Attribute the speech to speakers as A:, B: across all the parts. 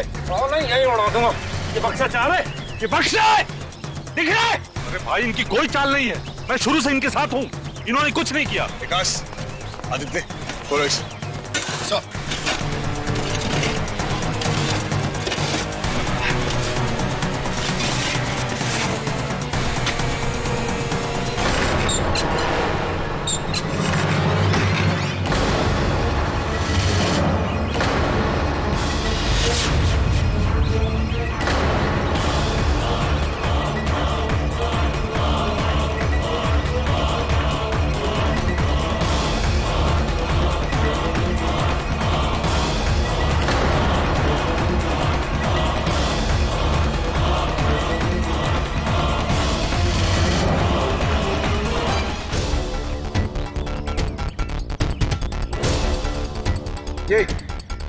A: और नहीं यही उड़ा दूंगा। ये बक्सा चाल है, ये बक्सा है, दिख रहा है?
B: अरे भाई इनकी कोई चाल नहीं है, मैं शुरू से इनके साथ हूँ, इन्होंने कुछ नहीं किया।
C: विकास, आदित्य, बोलो इसे।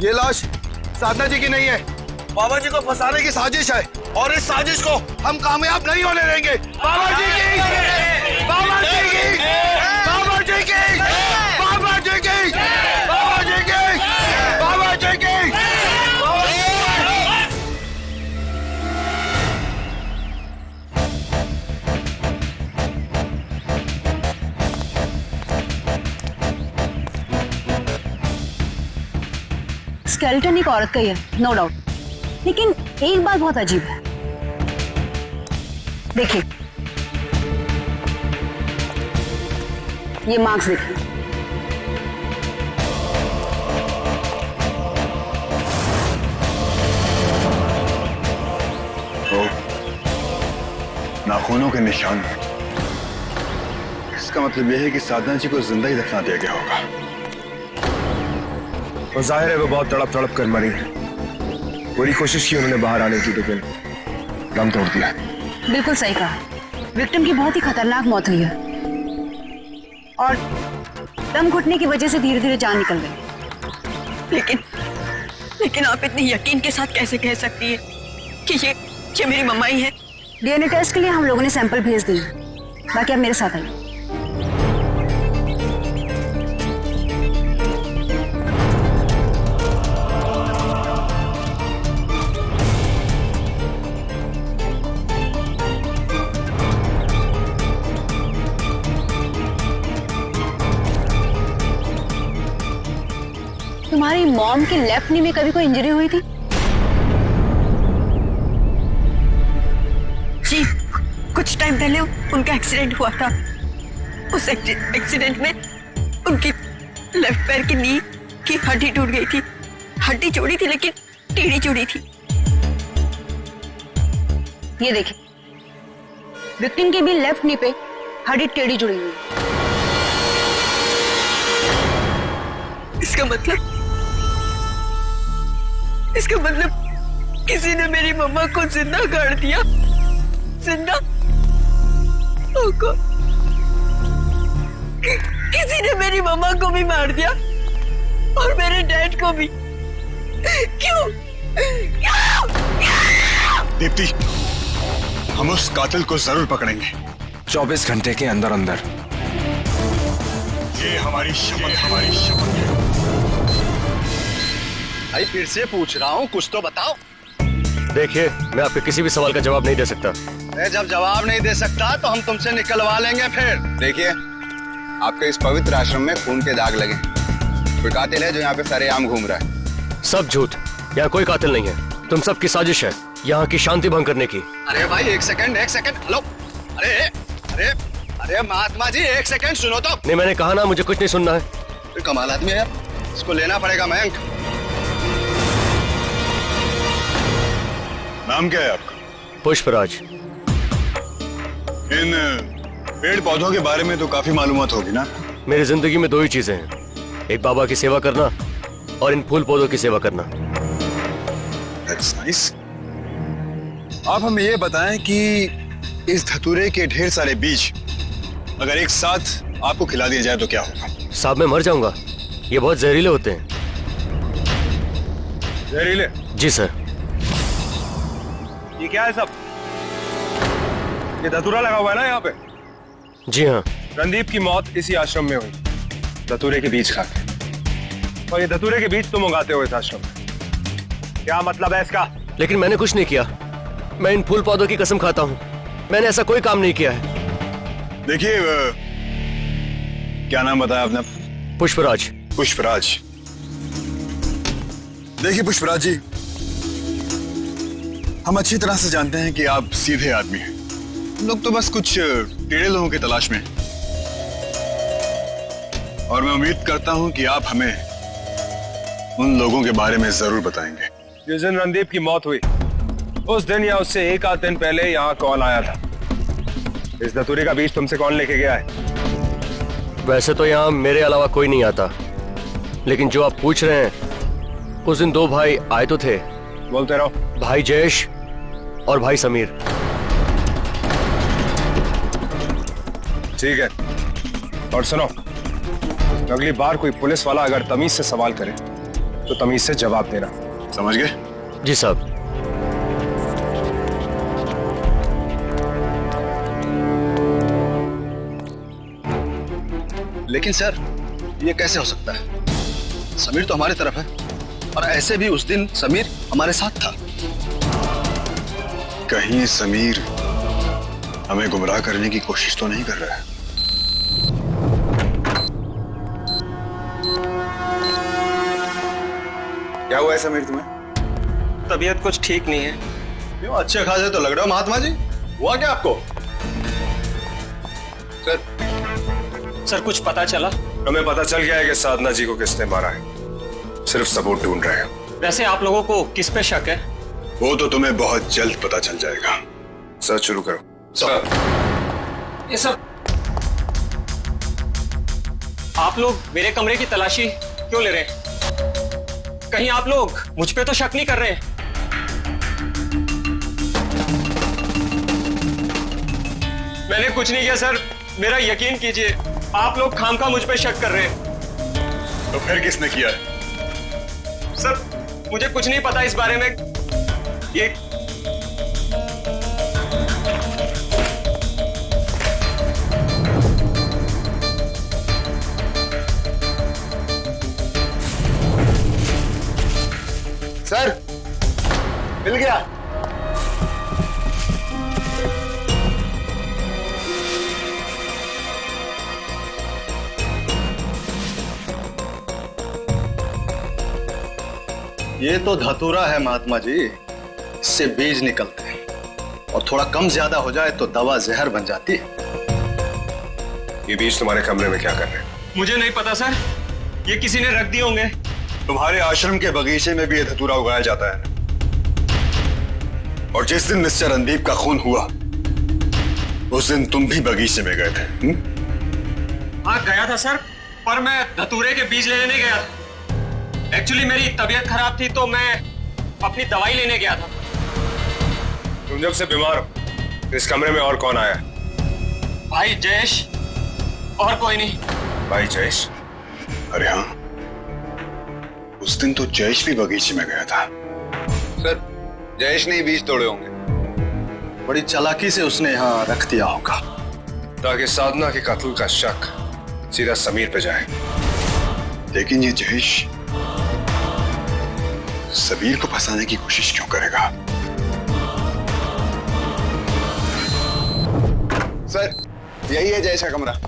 D: ये लाश साधना जी की नहीं है, बाबा जी को फंसाने की साजिश है और इस साजिश को हम कामयाब नहीं होने देंगे। बाबा जी की, बाबा जी की, बाबा जी की, बाबा जी की, बाबा जी की, बाबा जी की।
E: स्केलेटन एक औरत का ही है, नो डाउट, लेकिन एक बात बहुत अजीब है। देखिए, ये मार्क्स देखिए।
C: तो नाखूनों के निशान, इसका मतलब यह है कि साधना जी को जिंदा ही दफना दिया गया होगा।
D: वो जाहिर है वो बहुत तड़प कर मरी है। पूरी कोशिश की उन्होंने बाहर आने की, लेकिन दम तोड़ दिया।
E: बिल्कुल सही कहा, विक्टिम की बहुत ही खतरनाक मौत हुई है और दम घुटने की वजह से धीरे धीरे जान निकल गई।
F: लेकिन आप इतने यकीन के साथ कैसे कह सकती है कि ये मेरी मम्मा ही है?
E: डीएनए टेस्ट के लिए हम लोगों ने सैंपल भेज दिए, बाकी आप मेरे साथ आइए। तुम्हारी मॉम के लेफ्ट नी में कभी कोई इंजरी हुई थी?
F: जी, कुछ टाइम पहले उनका एक्सीडेंट हुआ था। उस एक्सीडेंट में उनकी लेफ्ट पैर की नी की हड्डी टूट गई थी। हड्डी जोड़ी थी लेकिन टेढ़ी जोड़ी थी।
E: ये देखिए, विक्टिम की भी लेफ्ट नी पे हड्डी टेढ़ी जुड़ी हुई है।
F: इसका मतलब किसी ने मेरी मम्मा को जिंदा गाड़ दिया। जिंदा? किसी ने मेरी मम्मा को भी मार दिया और मेरे डैड को भी। क्यों?
C: दीप्ति, हम उस कातिल को जरूर पकड़ेंगे
D: 24 घंटे के अंदर अंदर।
C: ये हमारी शपथ है।
G: भाई फिर से पूछ रहा हूँ, कुछ तो बताओ।
H: देखिए, मैं आपके किसी भी सवाल का जवाब नहीं दे सकता।
G: जब जवाब नहीं दे सकता तो हम तुमसे निकलवा लेंगे फिर।
C: देखिए, आपके इस पवित्र आश्रम में खून के दाग लगे। कोई कातिल है जो यहाँ पे सरेआम घूम रहा है।
H: सब झूठ, यहाँ कोई कातिल नहीं है। तुम सबकी साजिश है यहाँ की शांति भंग करने की।
G: अरे भाई एक सेकंड, हेलो। अरे अरे अरे महात्मा जी, एक सेकंड सुनो तो।
H: नहीं, मैंने कहा ना, मुझे कुछ नहीं सुनना है।
G: कमाल आदमी है यार, इसको लेना पड़ेगा मयंक।
C: नाम क्या है आपका?
H: पुष्पराज।
C: इन पेड़ पौधों के बारे में तो काफी मालूमात होगी ना?
H: मेरी जिंदगी में दो ही चीजें हैं, एक बाबा की सेवा करना और इन फूल पौधों की सेवा करना।
C: That's nice. आप हमें ये बताएं कि इस धतूरे के ढेर सारे बीज अगर एक साथ आपको खिला दिया जाए तो क्या होगा?
H: साहब, मैं मर जाऊंगा। ये बहुत जहरीले होते हैं।
D: जहरीले?
H: जी सर।
D: ये क्या है सब? ये धतूरा लगा हुआ है ना यहाँ पे?
H: जी हाँ।
D: रणदीप की मौत इसी आश्रम में हुई, धतूरे के बीज खा के। और ये धतूरे के बीज तुम उगाते हो इस आश्रम में।
A: क्या मतलब है इसका?
H: लेकिन मैंने कुछ नहीं किया। मैं इन फूल पौधों की कसम खाता हूँ, मैंने ऐसा कोई काम नहीं किया है।
C: देखिए, क्या नाम बताया आपने?
H: पुष्पराज।
C: पुष्पराज। देखिए पुष्पराज जी, हम अच्छी तरह से जानते हैं कि आप सीधे आदमी हैं। हम लोग तो बस कुछ टेढ़े लोगों की तलाश में हैं। और मैं उम्मीद करता हूं कि आप हमें उन लोगों के बारे में जरूर बताएंगे।
A: जिस दिन रणदीप की मौत हुई उस दिन या उससे एक आध दिन पहले यहाँ कॉल आया था। इस धतूरे का बीज तुमसे कौन लेके गया है?
H: वैसे तो यहाँ मेरे अलावा कोई नहीं आता, लेकिन जो आप पूछ रहे हैं, उस दिन दो भाई आए तो थे।
A: बोलते रहो।
H: भाई जयेश और भाई समीर।
A: ठीक है, और सुनो, अगली बार कोई पुलिस वाला अगर तमीज से सवाल करे तो तमीज से जवाब देना।
C: समझ गए?
H: जी साहब।
G: लेकिन सर, ये कैसे हो सकता है? समीर तो हमारी तरफ है, और ऐसे भी उस दिन समीर हमारे साथ था।
C: कहीं समीर हमें गुमराह करने की कोशिश तो नहीं कर रहा है? क्या हुआ है समीर तुम्हें?
D: तबीयत कुछ ठीक नहीं है।
G: क्यों, अच्छे खासे तो लग रहे हो महात्मा जी। हुआ क्या आपको?
D: सर कुछ पता चला?
A: हमें पता चल गया है कि साधना जी को किसने मारा है। सिर्फ सबूत ढूंढ रहे हैं।
D: वैसे आप लोगों को किस पे शक है?
C: वो तो तुम्हें बहुत जल्द पता चल जाएगा।
A: सर्च शुरू करो।
D: सर, ये सब आप लोग मेरे कमरे की तलाशी क्यों ले रहे हैं? कहीं आप लोग मुझ पे तो शक नहीं कर रहे हैं? मैंने कुछ नहीं किया सर, मेरा यकीन कीजिए। आप लोग खामखा मुझ पे शक कर रहे हैं।
C: तो फिर किसने किया है?
D: सर मुझे कुछ नहीं पता इस बारे में। ये
G: सर, मिल गया। ये तो धतूरा है महात्मा जी, इससे बीज निकलते हैं, और थोड़ा कम ज्यादा हो जाए तो दवा जहर बन जाती है।
A: ये बीज तुम्हारे कमरे में क्या कर रहे हैं?
D: मुझे नहीं पता सर, ये किसी ने रख दिए होंगे।
C: तुम्हारे आश्रम के बगीचे में भी ये धतूरा उगाया जाता है। और जिस दिन मिस्टर रणदीप का खून हुआ उस दिन तुम भी बगीचे में गए थे।
D: हाँ गया था सर, पर मैं धतूरे के बीज लेने नहीं गया था। एक्चुअली मेरी तबीयत खराब थी तो मैं अपनी दवाई लेने गया था।
A: तुम जब से बीमार हो इस कमरे में और कौन आया?
D: भाई जयेश, और कोई नहीं।
A: भाई जयेश?
C: अरे हाँ, उस दिन तो जयेश भी बगीचे में गया था।
G: सर, जयेश ने ही बीज तोड़े होंगे। बड़ी चालाकी से उसने यहाँ रख दिया होगा
A: ताकि साधना के कत्ल का शक सीधा समीर पे जाए।
C: लेकिन ये जयेश समीर को फंसाने की कोशिश क्यों करेगा?
G: सर, यही है जयेश का कमरा।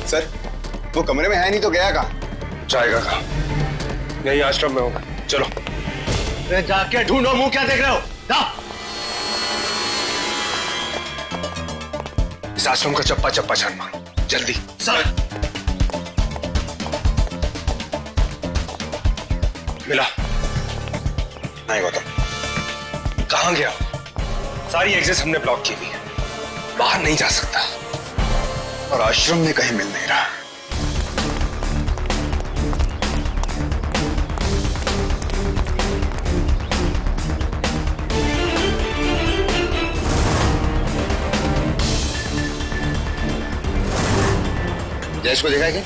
G: सर, वो कमरे में है नहीं तो गया कहाँ?
A: जाएगा कहाँ? यही आश्रम में होगा। चलो।
G: जाके ढूंढो, मुंह क्या देख रहे हो? जाओ।
A: इस आश्रम का चप्पा चप्पा छान मारो, जल्दी।
G: सर,
A: मिला? नहीं गौतम। कहाँ गया? सारी एग्जिट हमने ब्लॉक की हुई है, बाहर नहीं जा सकता।
C: और आश्रम में कहीं मिल नहीं रहा। जयेश को देखा है क्या?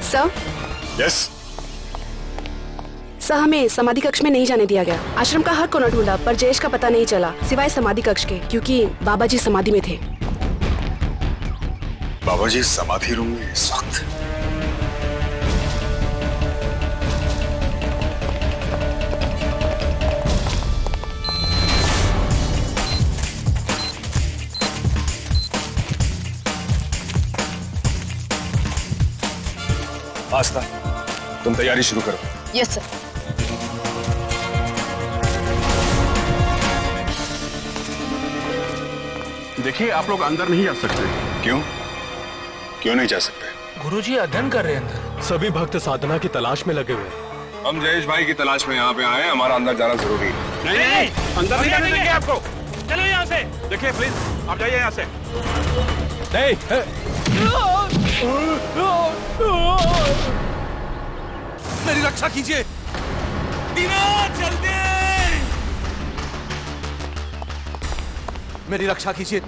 I: Sir
C: yes.
I: सर, हमें समाधि कक्ष में नहीं जाने दिया गया। आश्रम का हर कोना ढूंढा पर जयेश का पता नहीं चला, सिवाय समाधि कक्ष के, क्योंकि बाबा जी समाधि में थे।
C: बाबा जी समाधि रूम में इस वक्त?
A: आस्था, तुम तैयारी शुरू करो।
I: Yes sir.
B: देखिए, आप लोग अंदर नहीं जा सकते।
C: क्यों? क्यों नहीं जा सकते?
J: गुरुजी अध्ययन कर रहे हैं अंदर।
H: सभी भक्त साधना की तलाश में लगे हुए हैं।
A: हम जयेश भाई की तलाश में यहाँ पे आए हैं, हमारा अंदर जाना जरूरी है।
B: नहीं, अंदर नहीं जाने देंगे आपको। चलो यहाँ से। देखिए प्लीज, आप जाइए यहाँ से।
J: मेरी रक्षा कीजिए। जल्दी मेरी रक्षा कीजिए।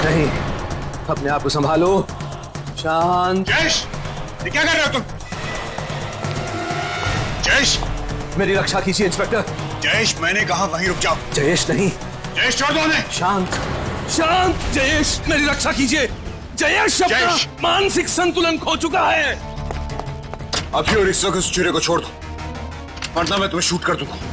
H: नहीं, अपने आप को संभालो। शांत।
C: जयेश, ये क्या कर रहे हो तुम? जयेश,
H: मेरी रक्षा कीजिए इंस्पेक्टर।
C: जयेश, मैंने कहा वहीं रुक जाओ।
H: जयेश नहीं।
C: जयेश, छोड़ दो उन्हें।
H: शांत
J: शांत। जयेश, मेरी रक्षा कीजिए। जयेश अपना
C: जयेश।
J: मानसिक संतुलन खो चुका है।
C: अभी और इस वक्त उस चूहे को छोड़ दो, वरना मैं तुम्हें शूट कर दूंगा।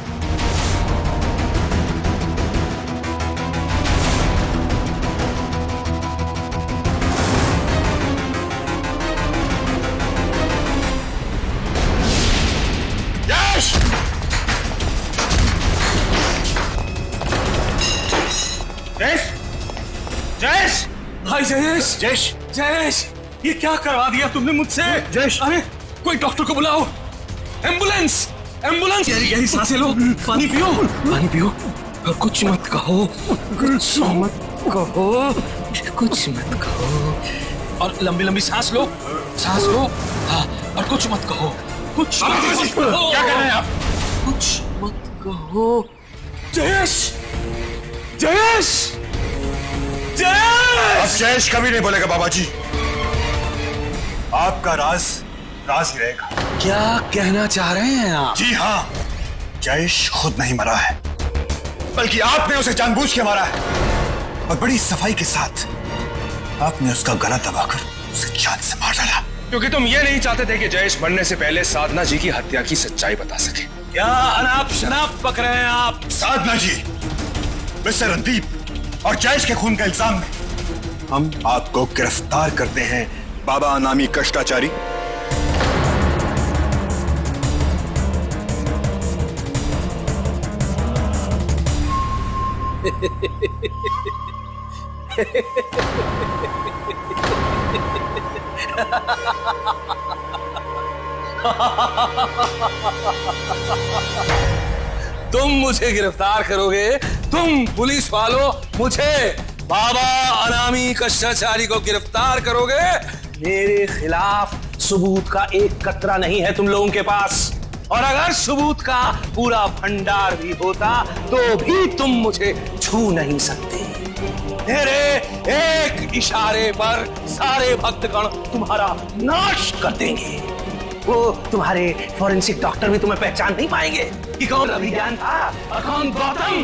J: जयेश, भाई जयेश।
C: जयेश,
J: जयेश, ये क्या करवा दिया तुमने मुझसे?
C: जयेश,
J: अरे कोई डॉक्टर को बुलाओ। Ambulance, ambulance. यही सांसें लो, पानी पियो।
H: पानी पियो और कुछ मत कहो। कुछ मत कहो। कुछ मत कहो।
J: और लंबी लंबी सांस लो, सांस लो। हाँ, और कुछ मत कहो। कुछ मत कहो।
C: क्या कर रहे हैं आप?
J: कुछ मत कहो। जयेश, जयेश, जयेश।
C: अब जयेश कभी नहीं बोलेगा बाबा जी। आपका राज राज ही रहेगा।
J: क्या कहना चाह रहे हैं आप?
C: जी हाँ, जयेश खुद नहीं मरा है, बल्कि आपने उसे जानबूझ के मारा है, और बड़ी सफाई के साथ आपने उसका गला दबाकर उसे जान से मार डाला।
A: क्योंकि तुम ये नहीं चाहते थे कि जयेश मरने से पहले साधना जी की हत्या की सच्चाई बता सके।
J: क्या अनाप शनाप पक रहे हैं आप?
C: साधना जी, मिस्टर रणदीप और जयेश के खून का इल्जाम में हम आपको गिरफ्तार करते हैं, बाबा अनामी कष्टाचारी।
J: तुम मुझे गिरफ्तार करोगे? तुम पुलिस वालों मुझे, बाबा अनामी कष्टाचारी को गिरफ्तार करोगे? मेरे खिलाफ सबूत का एक कतरा नहीं है तुम लोगों के पास, और अगर सबूत का पूरा भंडार भी होता तो भी तुम मुझे छू नहीं सकते। मेरे एक इशारे पर सारे भक्तगण तुम्हारा नाश कर देंगे। वो तुम्हारे फॉरेंसिक डॉक्टर भी तुम्हें पहचान नहीं पाएंगे कि कौन अभिज्ञान था और कौन गौतम।